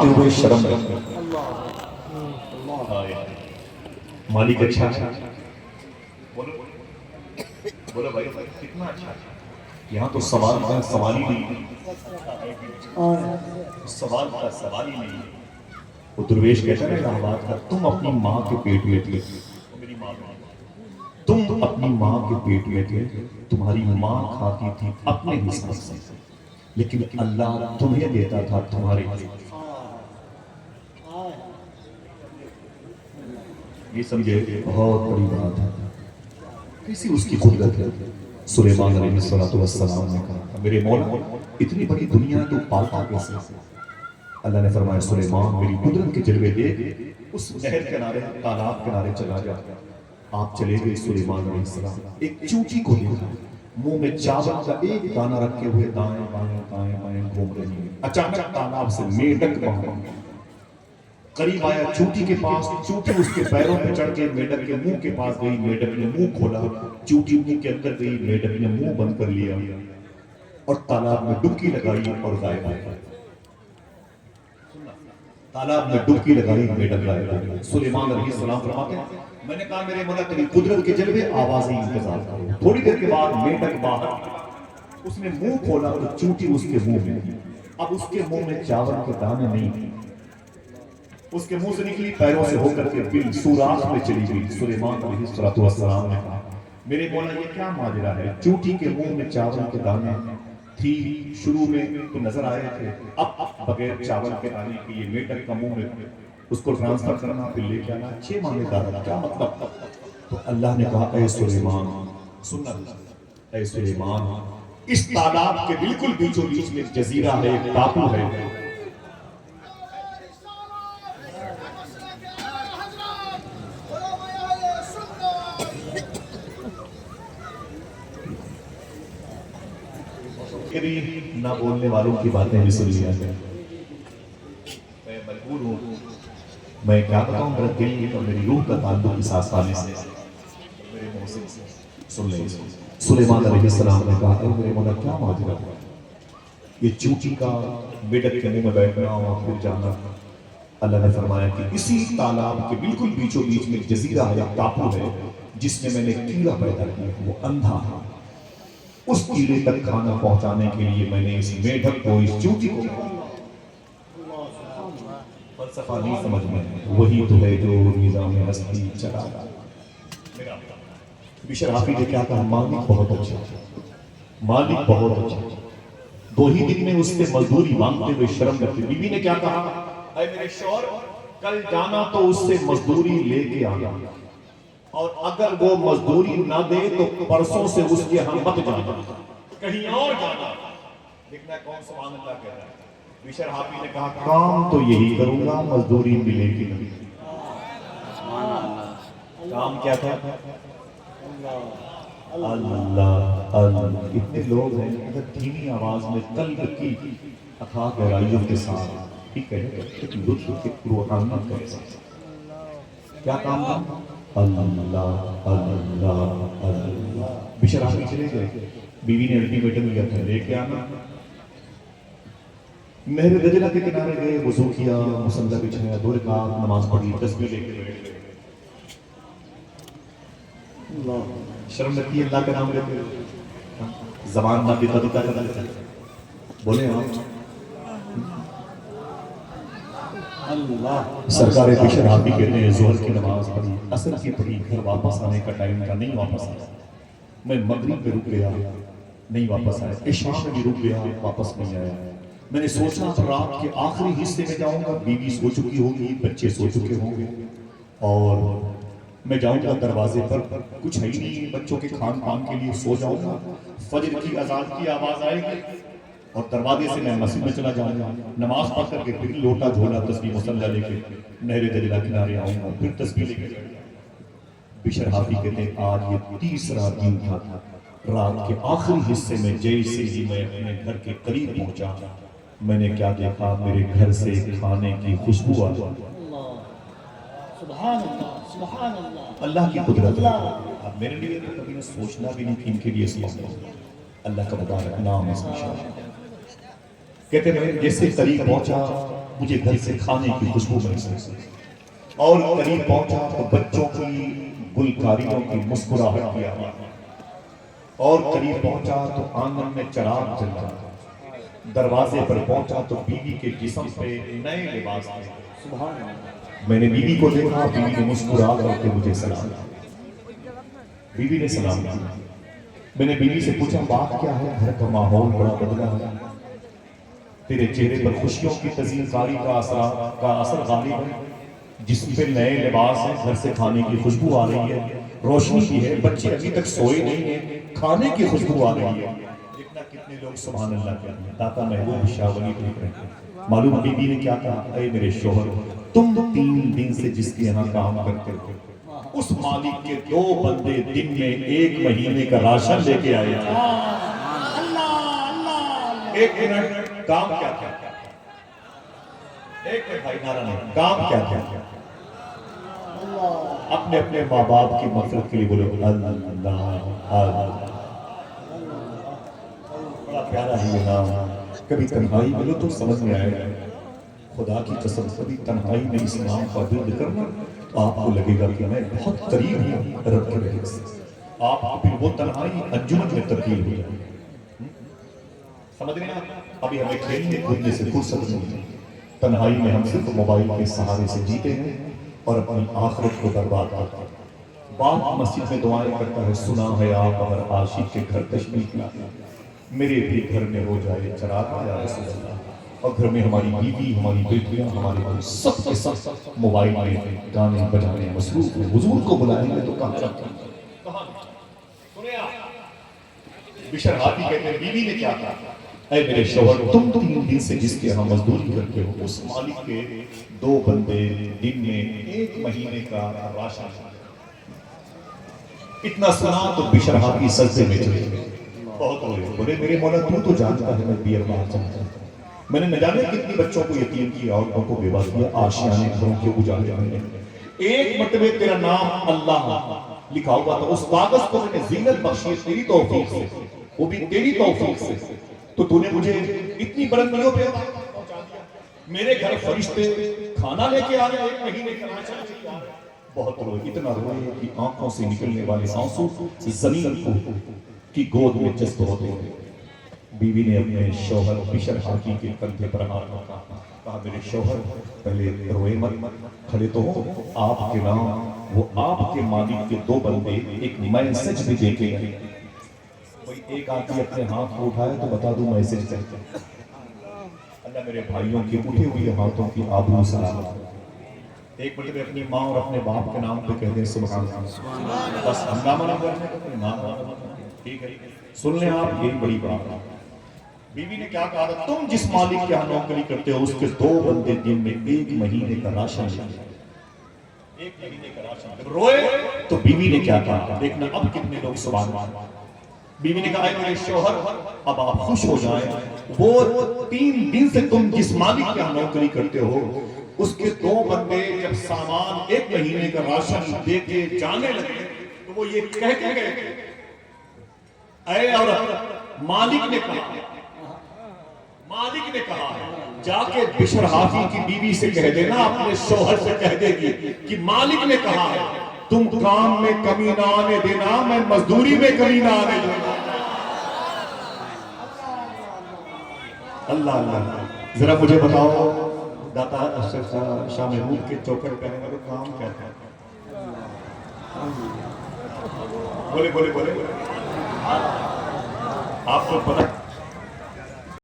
مانگتے ہوئے شرم رکھتے ہیں۔ مالک اچھا ہے، بولو بولو بھائی کتنا اچھا ہے۔ یہاں تو سوال کا سوال ہی نہیں، سوال کا سوال ہی نہیں۔ وہ درویش کہتا ہے نا بات کا، تم اپنی ماں کے پیٹ میں تھے، میری ماں تم اپنی ماں کے پیٹ میں تھے، تمہاری ماں کھاتی تھی اپنے حساب سے، لیکن اللہ تمہیں دیتا تھا تمہارے حساب سے۔ یہ سمجھے بہت بڑی بات ہے، کیسی اس کی قدرت ہے۔ سلیمان علیہ السلام نے کہا میرے مولا اتنی بڑی دنیا تو پالتا کیسے؟ اللہ نے فرمایا سلیمان میری قدرت کے جلوے دیکھ، اس نہر کنارے تالاب کنارے چلا جا۔ آپ چلے گئے سلیمان علیہ السلام، ایک چونٹی کو دیکھا، منہ میں چاول کا ایک دانہ رکھے ہوئے دائیں بائیں دائیں بائیں گھوم رہی ہے۔ اچانک تالاب سے میڈک باہر قریب آیا چونٹی کے پاس، چونٹی اس کے پیروں پہ چڑھ کے میڈک کے منہ کے پاس گئی، میڈک نے منہ کھولا، چونٹی منہ کے اندر گئی، میڈک نے منہ بند کر لیا اور تالاب میں ڈبکی لگائی اور غائب ہو گئی۔ تالاب میں ڈبکی لگائی، میڈک غائب ہو گئی۔ سلیمان علیہ السلام فرماتے ہیں میں نے کہا میرے مولا تیری قدرت کے جلوے آوازیں انتظار کرو۔ تھوڑی دیر کے بعد میڈک باہر، اس نے منہ کھولا تو چونٹی اس کے منہ میں، اب اس کے منہ میں چاول کے دانے نہیں، اس کے منہ سے نکلی پیروں سے ہو کر کے بل سوراخ میں چلی گئی۔ سلیمان علیہ السلام نے کہا میرے مولا یہ کیا ماجرا ہے؟ چونٹی کے منہ میں چاول کے دانے تھی، شروع میں تو نظر آئے تھے، اب بغیر چاول کے دانے کی یہ میڈک کا منہ میں اس کو ٹرانسفر کرنا پھر لے کے آنا 6 ماہ دارا کیا مطلب؟ تو اللہ نے کہا اے سلیمان سننا، اے سلیمان اس تالاب کے بالکل بیچوں بیچ میں جزیرہ ہے، ایک ٹاپو ہے، کبھی نہ بولنے والوں کی باتیں بھی سن لیا ہے۔ میں مجبور ہوں، میں کیا بتاؤں، میرا دل اور میری روح کا تعلق اس آسانی سے میرے منہ سے سن لیں۔ سلیمان علیہ السلام نے کہا اے میرے مولا کیا ماجرا ہے؟ یہ چونٹی کا میڈک کے منہ میں بیٹھنا اور پھر جانا۔ اللہ نے فرمایا کہ اسی تالاب کے بالکل بیچوں بیچ میں ایک جزیرہ ہے، ایک ٹاپو ہے جس میں میں نے کیڑا پیدا کیا، وہ اندھا ہے، اس کیڑے تک کھانا پہنچانے کے لیے میں نے اس میڈک کو، اس چونٹی کو، فلسفہ نہیں سمجھ میں، وہی تو ہے جو نظام ہستی چلا رہا ہے۔ بشر حافظ نے کیا کہا مالک بہت اچھا، مالک بہت اچھا، 2 ہی دن میں اس سے مزدوری مانگتے ہوئے شرم کرتے۔ بیوی نے کیا کہا اے میرے شوہر کل جانا تو اس سے مزدوری لے کے آنا، اور اگر وہ مزدوری نہ دے تو پرسوں سے اس کے ہم مت جانا، کہیں اور جانا۔ دیکھنا کون سبحان اللہ کہہ رہا ہے۔ بشر حافظ نے کہا کام تو یہی کروں گا، مزدوری ملے گی نہیں۔ کام کیا تھا؟ اللہ اللہ۔ اتنے لوگ ہیں اگر دھیمی آواز میں قلب کی اتھاہ گہرائیوں کے ساتھ ٹھیک ہے ایک لطف ایک روحانیت کا احساس، کیا کام تھا؟ اللہ اللہ اللہ۔ بشر حافظ چلے گئے، بیوی نے الٹیمیٹم لیا تھا لے کے آنا۔ نہر دجلہ کے کنارے گئے، وضو کیا، مصلی بچھایا، 2 رکعت نماز پڑھی، تسبیح لے کے بیٹھ گئے۔ شرم لگتی ہے اللہ کا نام لیتے ہوئے؟ زبان نہ دیتا دیتا کرتا بولے آپ اللہ۔ سرکار بشر حافظ کہتے ہیں ظہر کی نماز پڑھی، عصر کی پڑھی، گھر واپس آنے کا ٹائم تھا، نہیں واپس آیا۔ میں مغرب پہ رک گیا، نہیں واپس آیا، عشاء میں بھی رک گیا، واپس نہیں آیا۔ میں نے سوچا رات کے آخری حصے میں جاؤں گا، بیوی سو چکی ہوگی، بچے سو چکے ہوں گے، اور میں جاؤں گا دروازے پر کچھ ہے ہی نہیں بچوں کے کھان پان کے لیے، سو جاؤں گا، فجر کی اذان کی آواز آئے گی اور دروازے سے میں مسجد میں چلا جاؤں گا، نماز پڑھ کر کے پھر لوٹا جھولا تسبیح مصلی لے کے نہر دجلہ کنارے آؤں گا، پھر تسبیح لے کے۔ بشر حافظ کہتے ہیں آج یہ 3را دن تھا، رات کے آخری حصے میں جیسے ہی میں اپنے گھر کے قریب پہنچا، میں نے کیا دیکھا، میرے گھر سے کھانے کی خوشبو آ گئی۔ سبحان اللہ سبحان اللہ، اللہ کی قدرت ہے۔ اب میرے لیے تو کبھی نے سوچنا بھی نہیں کہ ان کے لیے سوچنا، اللہ کا مبارک نام اس میں شامل ہے۔ کہتے میں جیسے قریب پہنچا مجھے گھر سے کھانے کی خوشبو محسوس ہوئی، اور قریب پہنچا تو بچوں کی گلکاریوں کی مسکراہٹ کی آواز، اور قریب پہنچا تو آنگن میں چراغ جل رہا، دروازے پر پہنچا تو بیوی کے جسم پہ نئے لباس تھے۔ سبحان اللہ، میں نے بیوی کو دیکھا، بیوی نے مسکرا کر کے مجھے سلام دیا، بیوی نے سلام دیا۔ میں نے بیوی سے پوچھا بات کیا ہے؟ گھر کا ماحول بڑا بدلا ہے، تیرے چہرے پر خوشیوں کی تزئین کاری کا اثر غالب ہے، جسم پہ نئے لباس ہیں، گھر سے کھانے کی خوشبو آ رہی ہے، روشنی بھی ہے، بچے ابھی تک سوئے نہیں ہیں، کھانے کی خوشبو آ رہی ہے۔ دیکھنا کتنے لوگ سبحان اللہ کہتے ہیں۔ داتا محبوب شاہ ولی دیکھ رہے ہیں، معلوم بیوی نے کیا کہا؟ اے میرے شوہر، تم 3 دن سے جس کے یہاں کام کرتے ہو، اس مالک کے 2 بندے دن میں 1 مہینے کا راشن لے کے آئے تھے۔ ایک منٹ، کام کیا کیا؟ ایک منٹ بھائی، نعرہ نہیں، کام کیا کیا؟ اپنے اپنے ماں باپ کی مغفرت کے لیے بولے اللہ۔ بڑا پیارا ہے یہ نام۔ کبھی تنہائی ملو تو سمجھ میں آئے گا، خدا کی قسم کبھی تنہائی میں اس نام کا ورد کرنا تو آپ کو لگے گا کہ میں بہت قریب ہوں رب کے رحمت سے۔ آپ پھر وہ تنہائی انجمن میں تبدیل ہو جائے۔ سمجھ رہے ہیں؟ ابھی ہمیں کھیلنے کودنے سے فرصت نہیں ہے، تنہائی میں ہم صرف موبائل کے سہارے سے جیتے ہیں اور اپنی آخرت کو برباد کرتے ہیں۔ باپ مسجد میں دعائیں کرتا ہے، سنا ہے آپ اگر عاشق کے گھر تشریف لائے، میرے بھی گھر میں ہو جائے چراغ یا رسول اللہ۔ اور گھر میں ہماری بیوی، ہماری بیٹیاں، ہمارے بھائی سب کے سب موبائل میں گانے بجانے مصروف ہیں۔ حضور کو بلائیں گے تو کہاں جاتے ہیں؟ بشر ہاتھی کہتے ہیں بیوی نے کیا کہا؟ اے میرے شوہر، تم 3 دن سے جس کے یہاں مزدوری کرتے ہو، اس مالک کے 2 بندے دن میں 1 مہینے کا راشن۔ اتنا سنا تو بشر ہاتھی سجدے میں چلے گئے، بہت روئے، بولے میرے مولا تو جانتا ہے میں بیر باہر چلتا ہوں، میں نے نہ جانے کتنی بچوں کو یتیم کیا، عورتوں کو بیوہ کیا، آشیانے گھروں کے اجالے میں نے ایک مرتبہ تیرا نام اللہ لکھا ہوا تھا، اس کاغذ کو میں نے زینت بخشی تیری توفیق سے، وہ بھی تیری توفیق سے، تو نے مجھے اتنی بلندیوں پہ پہنچا دیا، میرے گھر فرشتے کھانا لے کے آ رہے 1 مہینے کا راشن لے کے آ رہے۔ بہت روئے، اتنا روئے کہ آنکھوں سے نکلنے والے آنسو زمین کی گود میں جذب ہوتے ہیں۔ بیوی نے اپنے شوہر بشر ہاتھی کے کندھے پر ہاتھ رکھا، کہا میرے شوہر پہلے روئے مت، کھڑے تو ہو، آپ کے نام وہ آپ کے مالک کے 2 بندے ایک میسج بھی دے کے گئے۔ کوئی ایک آدمی اپنے ہاتھ کو اٹھائے تو بتا دوں میسج کہتے ہیں۔ اللہ میرے بھائیوں کی اٹھے ہوئے ہاتھوں کی آبرو سلامت۔ ایک مرتبہ اپنی ماں اور اپنے باپ کے نام پہ کہہ دیں سبحان اللہ، بس ہنگامہ نہ کرنے کا کوئی نام نہ، ٹھیک ہے؟ سن لیں آپ، یہی بڑی بات ہے۔ بیوی نے کیا کہا تھا؟ تم جس مالک کے ہاں نوکری کرتے ہو، اس کے 2 بندے دن میں 1 مہینے کا راشن لے، 1 مہینے کا راشن۔ جب روئے تو بیوی نے کیا کہا؟ دیکھنا اب کتنے لوگ سبحان اللہ۔ بیوی نے کہا اے میرے شوہر، اب آپ خوش ہو جائیں، وہ 3 دن سے تم جس مالک کے ہاں نوکری کرتے ہو، اس کے 2 بندے جب سامان 1 مہینے کا راشن دے کے جانے لگے تو وہ یہ کہہ کے گئے، اے عورت، مالک نے کہا جا کے بشر ہاتھی کی بیوی سے کہہ دینا، اپنے شوہر سے کہہ دے گی کہ مالک نے کہا ہے تم کام میں کمی نہ آنے دینا، میں مزدوری میں کمی نہ آنے دینا۔ اللہ اللہ، ذرا مجھے بتاؤ داتا اشرف شاہ محمود کے چوکٹ پہنے والے کام کیا تھا؟ بولے آپ کو پتہ